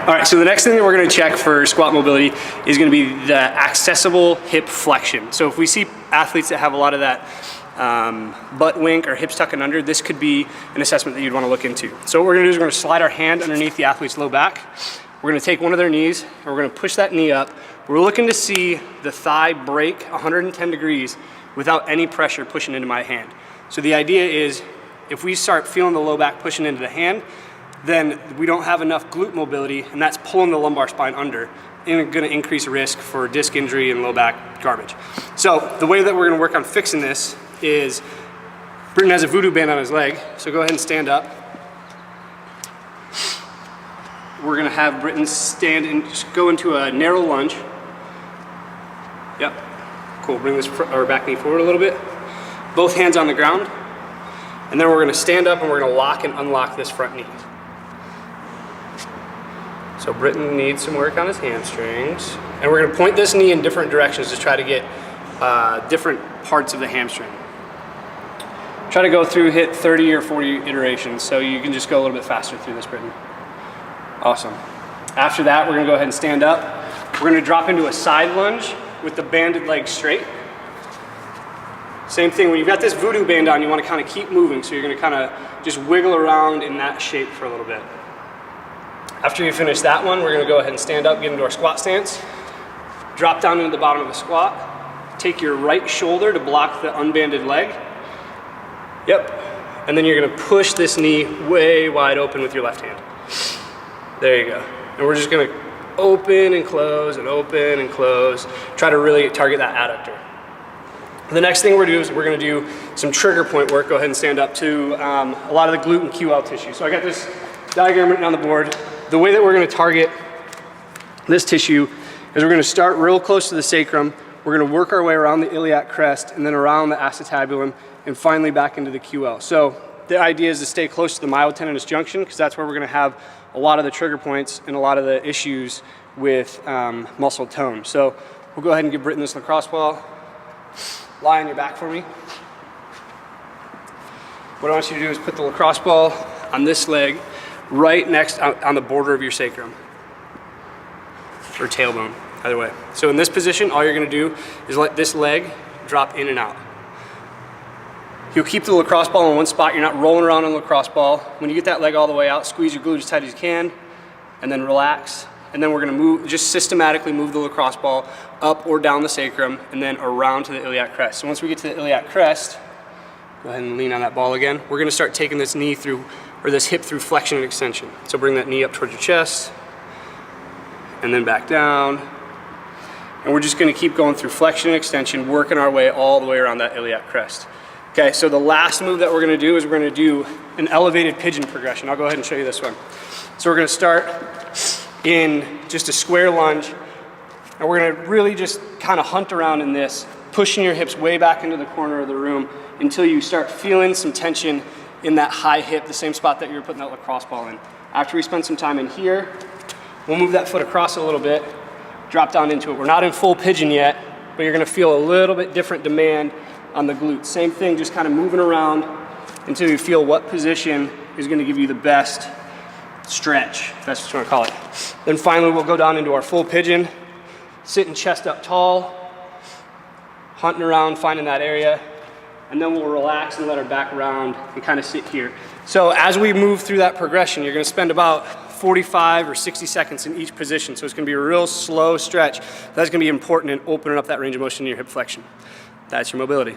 All right, so the next thing that we're gonna check for squat mobility is gonna be the accessible hip flexion. So if we see athletes that have a lot of that butt wink or hips tucking under, this could be an assessment that you'd wanna look into. So what we're gonna do is we're gonna slide our hand underneath the athlete's low back. We're gonna take one of their knees and we're gonna push that knee up. We're looking to see the thigh break 110 degrees without any pressure pushing into my hand. So the idea is if we start feeling the low back pushing into the hand, then we don't have enough glute mobility, and that's pulling the lumbar spine under and gonna increase risk for disc injury and low back garbage. So the way that we're gonna work on fixing this is Britton has a voodoo band on his leg, so go ahead and stand up. We're gonna have Britton stand and just go into a narrow lunge. Yep, cool, bring this our back knee forward a little bit. Both hands on the ground. And then we're gonna stand up and we're gonna lock and unlock this front knee. So Britton needs some work on his hamstrings. And we're gonna point this knee in different directions to try to get different parts of the hamstring. Try to go through, hit 30 or 40 iterations, so you can just go a little bit faster through this, Britton. Awesome. After that, we're gonna go ahead and stand up. We're gonna drop into a side lunge with the banded leg straight. Same thing, when you've got this voodoo band on, you wanna kinda keep moving, so you're gonna kinda just wiggle around in that shape for a little bit. After you finish that one, we're gonna go ahead and stand up, get into our squat stance. Drop down into the bottom of the squat. Take your right shoulder to block the unbanded leg. Yep. And then you're gonna push this knee way wide open with your left hand. There you go. And we're just gonna open and close and open and close. Try to really target that adductor. The next thing we're gonna do is we're gonna do some trigger point work. Go ahead and stand up to a lot of the glute and QL tissue. So I got this diagram written on the board. The way that we're gonna target this tissue is we're gonna start real close to the sacrum. We're gonna work our way around the iliac crest and then around the acetabulum and finally back into the QL. So the idea is to stay close to the myotendinous junction because that's where we're gonna have a lot of the trigger points and a lot of the issues with muscle tone. So we'll go ahead and give Britton this lacrosse ball. Lie on your back for me. What I want you to do is put the lacrosse ball on this leg right next on the border of your sacrum or tailbone, either way. So in this position, all you're gonna do is let this leg drop in and out. You'll keep the lacrosse ball in one spot. You're not rolling around on the lacrosse ball. When you get that leg all the way out, squeeze your glute as tight as you can and then relax. And then we're gonna move, just systematically move the lacrosse ball up or down the sacrum and then around to the iliac crest. So once we get to the iliac crest, go ahead and lean on that ball again. We're gonna start taking this knee through, or this hip through flexion and extension. So bring that knee up towards your chest and then back down. And we're just gonna keep going through flexion and extension, working our way all the way around that iliac crest. Okay, so the last move that we're gonna do is we're gonna do an elevated pigeon progression. I'll go ahead and show you this one. So we're gonna start in just a square lunge, and we're gonna really just kind of hunt around in this, pushing your hips way back into the corner of the room until you start feeling some tension in that high hip, the same spot that you were putting that lacrosse ball in. After we spend some time in here, we'll move that foot across a little bit, drop down into it. We're not in full pigeon yet, but you're gonna feel a little bit different demand on the glutes. Same thing, just kind of moving around until you feel what position is gonna give you the best stretch, if that's what you wanna call it. Then finally, we'll go down into our full pigeon, sitting chest up tall, hunting around, finding that area, and then we'll relax and let our back round and kind of sit here. So as we move through that progression, you're gonna spend about 45 or 60 seconds in each position. So it's gonna be a real slow stretch. That's gonna be important in opening up that range of motion in your hip flexion. That's your mobility.